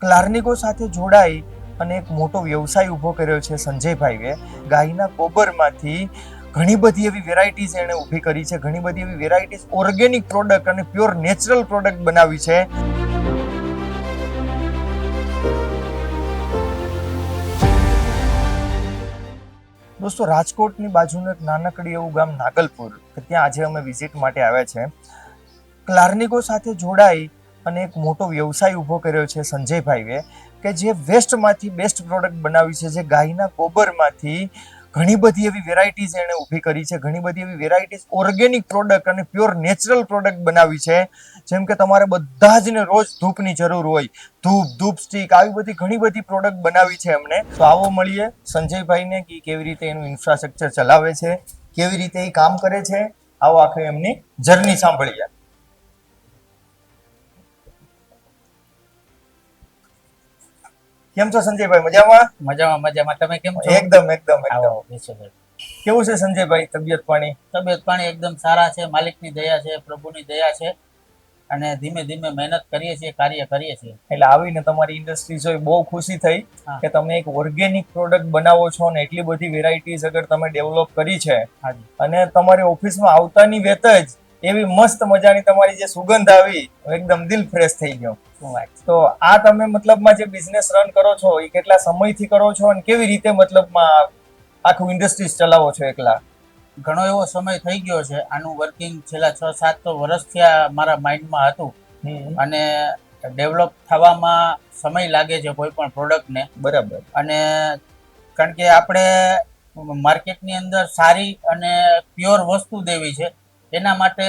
ક્લાર્નિકો સાથે જોડાઈ અને એક મોટો વ્યવસાય ઊભો કર્યો છે સંજયભાઈએ. ગાયના ગોબરમાંથી ઘણી બધી એવી વેરાયટીઝ એણે ઊભી કરી છે, ઘણી બધી એવી વેરાયટીઝ ઓર્ગેનિક પ્રોડક્ટ અને પ્યોર નેચરલ પ્રોડક્ટ બનાવી છે. દોસ્તો, રાજકોટની બાજુનું એક નાનકડી એવું ગામ નાગલપુર, કે ત્યાં આજે અમે વિઝિટ માટે આવ્યા છે. ક્લાર્નિકો સાથે જોડાઈ અને એક મોટો વ્યવસાય ઊભો કર્યો છે સંજયભાઈએ, કે જે વેસ્ટમાંથી બેસ્ટ પ્રોડક્ટ બનાવી છે, જે ગાયના ગોબરમાંથી ઘણી બધી એવી વેરાયટીઝ એણે ઊભી કરી છે, ઘણી બધી એવી વેરાયટીઝ ઓર્ગેનિક પ્રોડક્ટ અને પ્યોર નેચરલ પ્રોડક્ટ બનાવી છે. જેમ કે તમારે બધા જ ને રોજ ધૂપની જરૂર હોય, ધૂપ સ્ટીક, આવી બધી ઘણી બધી પ્રોડક્ટ બનાવી છે એમણે. તો આવો મળીએ સંજયભાઈને કે કેવી રીતે એનું ઇન્ફ્રાસ્ટ્રક્ચર ચલાવે છે, કેવી રીતે એ કામ કરે છે. આવો આખી એમની જર્ની સાંભળીએ. કેમ છો સંજયભાઈ? મજામાં? મજામાં મજામાં. તમે કેમ છો? એકદમ એકદમ આવો એકદમ. બેસો ભાઈ. કેવું છે સંજયભાઈ, તબિયત પાણી? તબિયત પાણી એકદમ સારા છે, માલિકની દયા છે, પ્રભુની દયા છે, અને ધીમે ધીમે મહેનત કરીએ છીએ, કાર્ય કરીએ છીએ. એટલે આવીને તમારી ઇન્ડસ્ટ્રી જોઈ બહુ ખુશી થઈ કે તમે એક ઓર્ગેનિક પ્રોડક્ટ બનાવો છો ને એટલી બધી વેરાયટીઝ અગર તમે ડેવલપ કરી છે. હાજી. અને તમારી ઓફિસમાં આવતાની વેત જ એવી મસ્ત મજાની તમારી જે સુગંધ આવી, એકદમ દિલ ફ્રેશ થઈ ગયો. શું વાત છે. તો આ તમે મતલબમાં જે બિઝનેસ રન કરો છો એ કેટલા સમયથી કરો છો અને કેવી રીતે મતલબમાં આખું ઇન્ડસ્ટ્રીઝ ચલાવો છો એકલા? ઘણો એવો સમય થઈ ગયો છે. આનું વર્કિંગ છેલ્લા 6-7 વર્ષથી આ મારા માઇન્ડમાં હતું, અને ડેવલપ થવામાં સમય લાગે છે કોઈ પણ પ્રોડક્ટને. બરાબર. અને કારણ કે આપણે માર્કેટની અંદર સારી અને પ્યોર વસ્તુ દેવી છે, એના માટે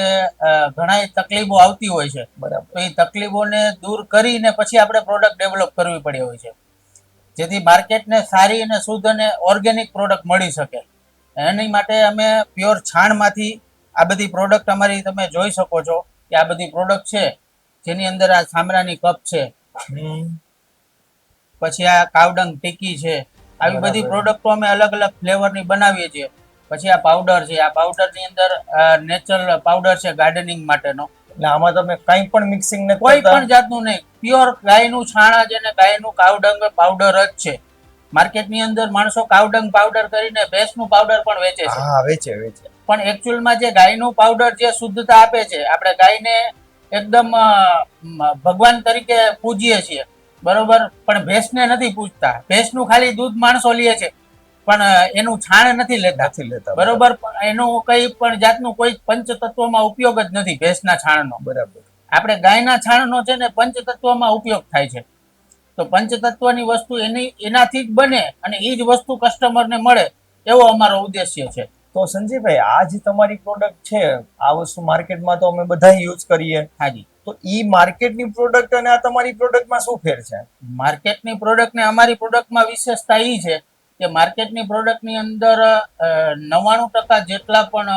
ઘણા તકલીફો આવતી હોય છે. બરાબર. તો એ તકલીફોને દૂર કરીને પછી આપણે પ્રોડક્ટ ડેવલપ કરવી પડી હોય છે, જેથી માર્કેટને સારી અને શુદ્ધ અને ઓર્ગેનિક પ્રોડક્ટ મળી શકે. એની માટે અમે પ્યોર છાણમાંથી આ બધી પ્રોડક્ટ અમારી તમે જોઈ શકો છો કે આ બધી પ્રોડક્ટ છે, જેની અંદર આ સામરાની કપ છે, પછી આ કાવડંગ ટીકી છે, આવી બધી પ્રોડક્ટો અમે અલગ અલગ ફ્લેવરની બનાવીએ છીએ. પછી આ પાવડર છે, આ પાવડરની અંદર નેચરલ પાવડર છે ગાર્ડનિંગ માટેનો. એટલે આમાં તમે કંઈ પણ મિક્સિંગ ને કોઈ પણ જાતનું નહીં, પ્યોર ગાયનું છાણા છે ને ગાયનું કાવડંગ પાવડર જ છે. માર્કેટની અંદર માણસો કાવડંગ પાવડર કરીને ભેંસનું પાવડર પણ વેચે છે. હા, વેચે. પણ એકચ્યુઅલમાં જે ગાયનું પાવડર જે શુદ્ધતા આપે છે, આપણે ગાયને એકદમ ભગવાન તરીકે પૂજીએ છીએ, બરોબર, પણ ભેંસને નથી પૂજતા. ભેંસનું ખાલી દૂધ માણસો લે છે, પણ એનું છાણ નથી લેતા. બરોબર. એનું કઈ પણ જાતનું કોઈ પંચતત્વમાં ઉપયોગ જ નથી ભેંસના છાણનો. બરાબર. આપણે ગાયના છાણનો છે ને પંચતત્વમાં ઉપયોગ થાય છે. તો પંચતત્વની વસ્તુ એનાથી જ બને અને એ જ વસ્તુ કસ્ટમરને મળે, એવો અમારો ઉદ્દેશ્ય છે. તો સંજયભાઈ, આ જે તમારી પ્રોડક્ટ છે, આ વસ્તુ માર્કેટમાં તો અમે બધા યુઝ કરીએ. હાજી. તો ઈ માર્કેટની પ્રોડક્ટ અને આ તમારી પ્રોડક્ટમાં શું ફેર છે? માર્કેટની પ્રોડક્ટ ને અમારી પ્રોડક્ટમાં વિશેષતા એ છે કે માર્કેટની પ્રોડક્ટની અંદર 99% જેટલા પણ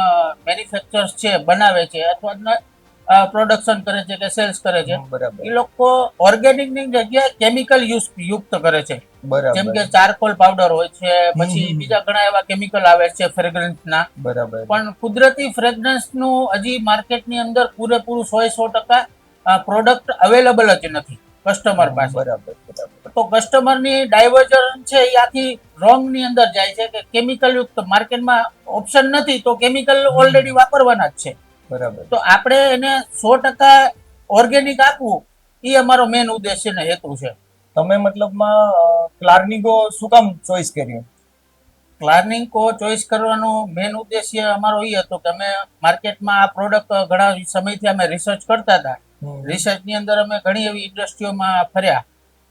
મેન્યુફેક્ચર્સ છે, બનાવે છે અથવા પ્રોડક્શન કરે છે કે સેલ્સ કરે છે, એ લોકો ઓર્ગેનિક ની જગ્યાએ કેમિકલ યુક્ત કરે છે. જેમ કે ચારકોલ પાવડર હોય છે, પછી બીજા ઘણા એવા કેમિકલ આવે છે ફ્રેગ્રન્સ ના. બરાબર. પણ કુદરતી ફ્રેગ્રન્સ નું હજી માર્કેટની અંદર પૂરેપૂરું 100% પ્રોડક્ટ અવેલેબલ જ નથી કસ્ટમર પાસે. બરાબર. તો કસ્ટમરની ડાયવર્ઝન છે એ આખી રોંગ ની અંદર જાય છે કે કેમિકલ યુક્ત માર્કેટમાં ઓપ્શન નથી, તો કેમિકલ ઓલરેડી વાપરવાના જ છે. બરાબર. તો આપણે એને 100% ઓર્ગેનિક આપવું, એ અમારો મેઇન ઉદ્દેશ્ય ને હેતુ છે. તમે મતલબમાં ક્લાર્નિકો શું કામ ચોઈસ કર્યું? ક્લાર્નિકો ચોઈસ કરવાનો મેઇન ઉદ્દેશ્ય અમારો એ હતો કે અમે માર્કેટમાં આ પ્રોડક્ટ ઘણા સમયથી અમે રિસર્ચ કરતા હતા. રિસર્ચની અંદર અમે ઘણી એવી ઇન્ડસ્ટ્રીઓમાં ફર્યા,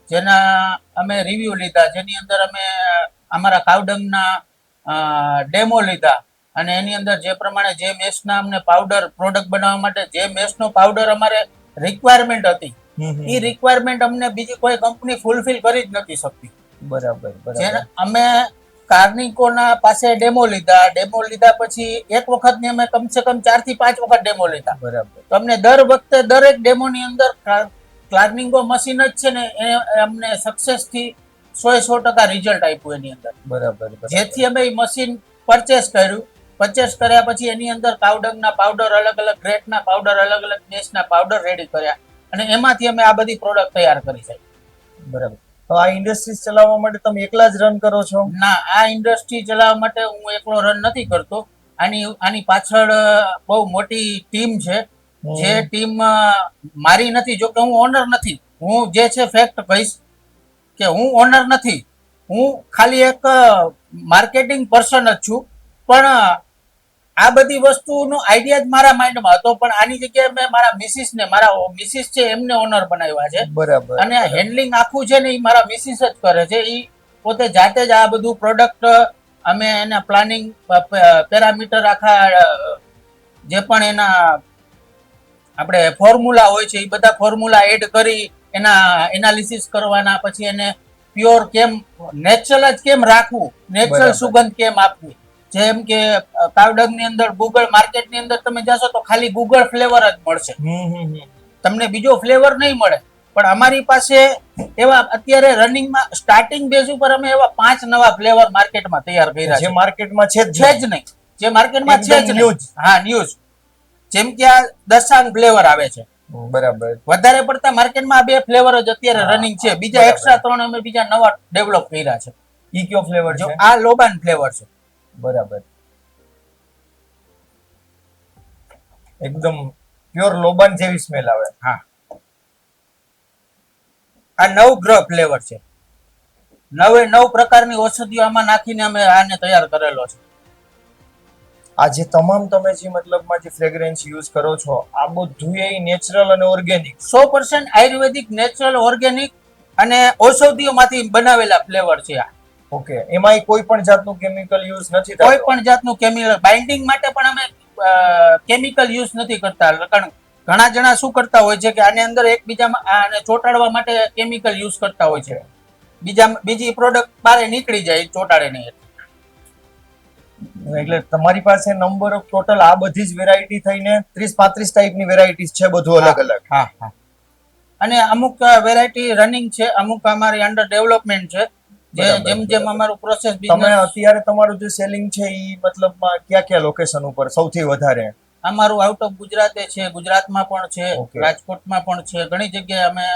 જેના અમે રિવ્યુ લીધા, જેની અંદર અમે અમારા કાવડંગના ડેમો લીધા, અને એની અંદર જે પ્રમાણે જે મેશના અમને પાવડર પ્રોડક્ટ બનાવવા માટે જે મેશનો પાવડર અમારે રિક્વાયરમેન્ટ હતી, એ રિક્વાયરમેન્ટ અમને બીજી કોઈ કંપની ફૂલફિલ કરી જ નથી શકતી. બરાબર. અમે કાર્નિકોના પાસે ડેમો લીધા પછી એક વખતની અમે કમસે કમ 4 થી 5 વખત ડેમો લીધા. બરાબર. તો અમને દર વખતે દરેક ડેમોની અંદર ક્લાર્નિકો મશીન જ છે ને એ અમને સક્સેસથી 100% રિઝલ્ટ આપ્યું એની અંદર. બરાબર. જેથી અમે એ મશીન પરચેસ કર્યા પછી એની અંદર કાવડંગના પાવડર, અલગ અલગ ગ્રેડના પાવડર, અલગ અલગ દેશના પાવડર રેડી કર્યા, અને એમાંથી અમે આ બધી પ્રોડક્ટ તૈયાર કરી છે. બરાબર. તો આ ઇન્ડસ્ટ્રીઝ ચલાવવા માટે તમે એકલા જ રન કરો છો? ના, આ ઇન્ડસ્ટ્રી ચલાવવા માટે હું એકલો રન નથી કરતો. આની પાછળ બહુ મોટી ટીમ છે. જે ટીમ મારી નથી, જો કે હું ઓનર નથી. હું જે છે ફેક્ટ કહીશ કે હું ઓનર નથી. હું ખાલી એક માર્કેટિંગ પર્સન જ છું. પણ આ બધી વસ્તુનો આઈડિયા જ મારા માઇન્ડમાં હતો, પણ આની જગ્યાએ મેં મારા મિસિસ છે એમને ઓનર બનાવ્યા છે. બરાબર. અને હેન્ડલિંગ આખું છે ને એ મારા મિસિસ જ કરે છે. એ પોતે જાતે જ આ બધું પ્રોડક્ટ અમે એના પ્લાનિંગ પેરામીટર આખા જે પણ એના આપણે ફોર્મ્યુલા હોય છે એ બધા ફોર્મ્યુલા એડ કરી એના એનાલિસિસ કરવાના, પછી એને પ્યોર કેમ નેચરલ જ કેમ રાખવું, નેચરલ બરાબર. સુગંધ કેમ આપવી. જેમ કે કાવડંગ ની અંદર ગૂગલ માર્કેટ ની અંદર તમે જશો તો ખાલી ગૂગલ ફ્લેવર જ મળશે, તમને બીજો ફ્લેવર નહીં મળે. પણ અમારી પાસે એવા અત્યારે રનિંગમાં સ્ટાર્ટિંગ બેઝ ઉપર અમે એવા 5 નવા ફ્લેવર માર્કેટમાં તૈયાર કર્યા જે છે. માર્કેટમાં છે જ નહીં, જે માર્કેટમાં છે જ એકદમ નહીં. હા, ન્યૂઝ. જેમ કે આ દસાંગ ફ્લેવર આવે છે. બરાબર. વધારે પડતા માર્કેટમાં આ 2 ફ્લેવર જ અત્યારે રનિંગ છે. બીજા બરાબર. એક્સ્ટ્રા 3 અમે બીજા નવા ડેવલપ કર્યા છે. ઈ કયો ફ્લેવર જો છે? આ લોબાન ફ્લેવર છે. બરાબર. એકદમ પ્યોર લોબાન જેવી સ્મેલ આવે. હા, આ નવગ્રહ ફ્લેવર છે. 9 પ્રકારની ઔષધિઓ આમાં નાખીને અમે આને તૈયાર કરેલો છે. આજે તમામ તમે જે મતલબમાં જે ફ્રેગ્રન્સ યુઝ કરો છો આ બધું એ નેચરલ અને ઓર્ગેનિક 100% આયુર્વેદિક, નેચરલ, ઓર્ગેનિક અને ઔષધિઓમાંથી બનાવેલા ફ્લેવર છે આ. ઓકે. એમાં કોઈ પણ જાતનું કેમિકલ યુઝ નથી કોઈ થતો? પણ જાતનું કેમિકલ, બાઇન્ડિંગ માટે પણ અમે કેમિકલ યુઝ નથી કરતા. કારણ ઘણા જણા શું કરતા હોય છે કે આની અંદર એકબીજામાં આને ચોંટાડવા માટે કેમિકલ યુઝ કરતા હોય છે. બીજી પ્રોડક્ટ બારે નીકળી જાય ચોંટાડે નહીં. એટલે તમારી પાસે નંબર ઓફ ટોટલ આ બધી જ વેરાયટી થઈને 30-35 ટાઈપની વેરાયટીઝ છે, બધું અલગ અલગ. હા, હા. અને અમુક વેરાયટી રનિંગ છે, અમુક અમારી અંડર ડેવલપમેન્ટ છે. જેમ અમારું પ્રોસેસ તમે અત્યારે તમારું જે સેલિંગ છે ઈ મતલબમાં ક્યાં ક્યાં લોકેશન ઉપર સૌથી વધારે? અમારું આઉટ ઓફ ગુજરાતે છે, ગુજરાતમાં પણ છે, રાજકોટમાં પણ છે. ઘણી જગ્યાએ અમે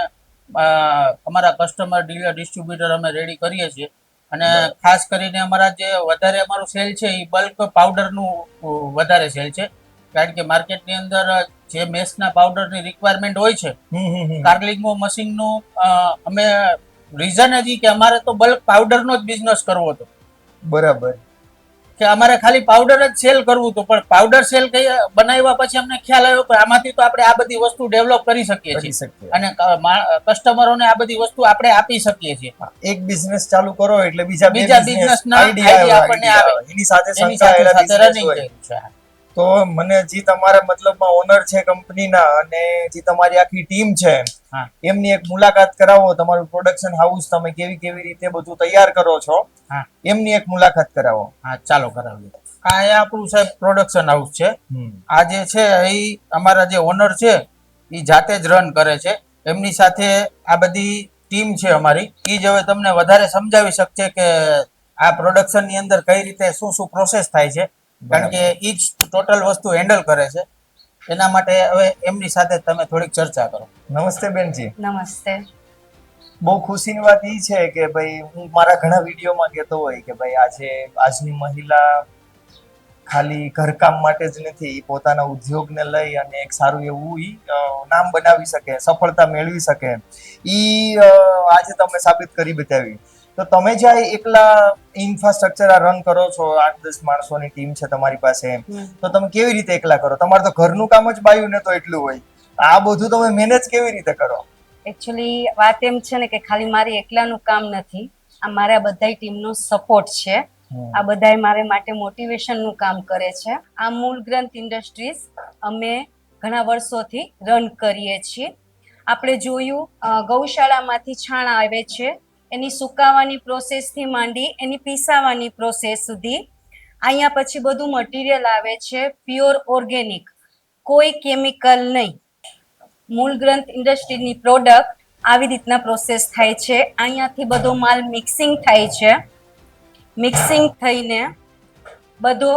અમારા કસ્ટમર, ડીલર, ડિસ્ટ્રીબ્યુટર અમે રેડી કરીએ છીએ. અને ખાસ કરીને અમારા જે વધારે અમારું સેલ છે એ બલ્ક પાવડરનું વધારે સેલ છે. કારણ કે માર્કેટની અંદર જે મેસના પાવડરની રિક્વાયરમેન્ટ હોય છે, કાર્લિંગો મશીનનું અમે રીઝન જ કે અમારે તો બલ્ક પાવડરનો જ બિઝનેસ કરવો હતો. બરાબર. કે અમારે ખાલી પાવડર જ સેલ કરવું હતું. પણ પાવડર સેલ બનાવ્યા પછી અમને ખ્યાલ આવ્યો કે આમાંથી તો આપણે આ બધી વસ્તુ ડેવલપ કરી શકીએ છીએ અને કસ્ટમરોને આ બધી વસ્તુ આપણે આપી શકીએ છીએ. એક બિઝનેસ ચાલુ કરો એટલે બીજા બિઝનેસના આઈડિયા આપણને આવે, એની સાથે એની સાથે રનિંગ હોય. કર્યું છે. તો મને જે તમારા મતલબમાં ઓનર છે કંપનીના અને જે તમારી આખી ટીમ છે એમની એક મુલાકાત કરાવો. તમારું પ્રોડક્શન હાઉસ તમે કેવી કેવી રીતે બધું તૈયાર કરો છો એમની એક મુલાકાત કરાવો. હા, ચાલો કરાવીએ. આ આપણું સાહેબ પ્રોડક્શન હાઉસ છે. આ જે છે એ અમારા જે ઓનર છે એ જાતે જ રન કરે છે. એમની સાથે આ બધી ટીમ છે અમારી. એ જ હવે તમને વધારે સમજાવી શકશે કે આ પ્રોડક્શન ની અંદર કઈ રીતે શું શું પ્રોસેસ થાય છે. કારણ કે એ જ ટોટલ વસ્તુ હેન્ડલ કરે છે. એના માટે હવે એમની સાથે તમે થોડીક ચર્ચા કરો. નમસ્તે બેનજી. નમસ્તે. બહુ ખુશીની વાત એ છે કે ભાઈ હું મારા ઘણા વિડીયોમાં કહેતો હોય કે ભાઈ આજની મહિલા ખાલી ઘરકામ માટે જ નથી, પોતાના ઉદ્યોગને લઈ અને એક સારું એવું નામ બનાવી શકે, સફળતા મેળવી શકે. આજે તમે સાબિત કરી બતાવી. તો તમે જ્યાં એકલા ઇન્ફ્રાસ્ટ્રક્ચર આ રન કરો છો, 8-10 માણસોની ટીમ છે તમારી પાસે, તો તમે કેવી રીતે એકલા કરો? તમારે તો ઘરનું કામ જ બાયું ને તો એટલું હોય, આ બધું તમે મેનેજ કેવી રીતે કરો? એકચ્યુઅલી વાત એમ છે ને કે ખાલી મારી એકલાનું કામ નથી, આ મારા બધાય ટીમનો સપોર્ટ છે. આ બધાય મારે માટે મોટિવેશનનું કામ કરે છે. આ મૂળ ગ્રંથ ઇન્ડસ્ટ્રીઝ અમે ઘણા વર્ષોથી રન કરીએ છીએ. આપણે જોયું ગૌશાળામાંથી છાણ આવે છે, એની સુકાવાની પ્રોસેસથી માંડી એની પીસાવાની પ્રોસેસ સુધી. અહીંયા પછી બધું મટીરિયલ આવે છે પ્યોર ઓર્ગેનિક, કોઈ કેમિકલ નહીં. મૂળ ગ્રંથ ઇન્ડસ્ટ્રીની પ્રોડક્ટ આવી રીતના પ્રોસેસ થાય છે. અહીંયાથી બધો માલ મિક્સિંગ થાય છે. મિક્સિંગ થઈને બધો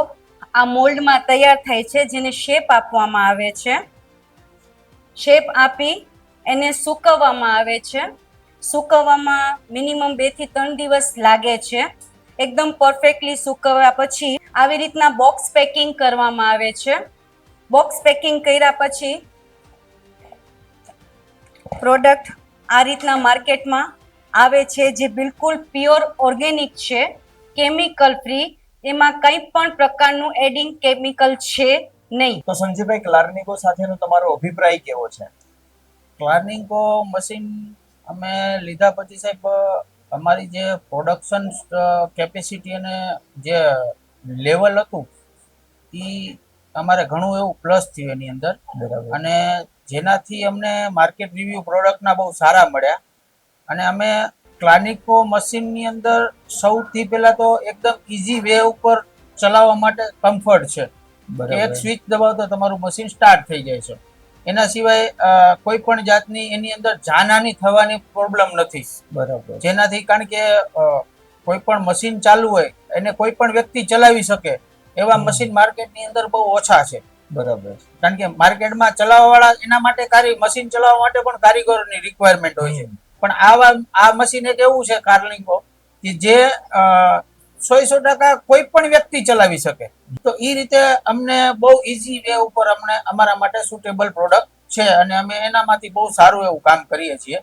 આ મોલ્ડમાં તૈયાર થાય છે, જેને શેપ આપવામાં આવે છે. શેપ આપી એને સૂકવવામાં આવે છે. સૂકવવામાં મિનિમમ 2 થી 3 દિવસ લાગે છે. એકદમ પરફેક્ટલી સૂકવ્યા પછી આવી રીતના બોક્સ પેકિંગ કરવામાં આવે છે. બોક્સ પેકિંગ કર્યા પછી પ્રોડક્ટ આ રીતના માર્કેટમાં આવે છે, જે બિલકુલ પ્યોર ઓર્ગેનિક છે, કેમિકલ ફ્રી. એમાં કંઈ પણ પ્રકારનું એડિંગ કેમિકલ છે નહીં. તો સંજયભાઈ, ક્લાર્નિકો સાથેનો તમારો અભિપ્રાય કેવો છે? ક્લાર્નિકો મશીન અમે લીધા પછી સાહેબ અમારી જે પ્રોડક્શન કેપેસિટી અને જે લેવલ હતું એ અમારે ઘણું એવું પ્લસ થયું એની અંદર, બરાબર. અને જેનાથી અમને માર્કેટ રિવ્યુ પ્રોડક્ટના બહુ સારા મળ્યા. અને અમે ક્લાર્નિકો મશીનની અંદર સૌથી પહેલા તો એકદમ ઇઝી વે ઉપર ચલાવવા માટે કમ્ફર્ટ છે. એક સ્વિચ દબાવો તો તમારું મશીન સ્ટાર્ટ થઈ જાય છે. એના સિવાય કોઈ પણ જાતની એની અંદર જાનહાની થવાની પ્રોબ્લેમ નથી. બરાબર. જેનાથી, કારણ કે કોઈ પણ મશીન ચાલુ હોય એને કોઈ પણ વ્યક્તિ ચલાવી શકે એવા મશીન માર્કેટની અંદર બહુ ઓછા છે. બરાબર. કારણ કે માર્કેટમાં ચલાવવા વાળા એના માટે મશીન ચલાવવા માટે પણ કારીગરોની રિક્વાયરમેન્ટ હોય છે. પણ આ મશીન એક એવું છે કાર્લિંકો કે જે 100% કોઈ પણ વ્યક્તિ ચલાવી શકે. તો એ રીતે અમને બહુ ઇઝી વે ઉપર અમને અમારા માટે સુટેબલ પ્રોડક્ટ છે, અને અમે એનામાંથી બહુ સારું એવું કામ કરીએ છીએ.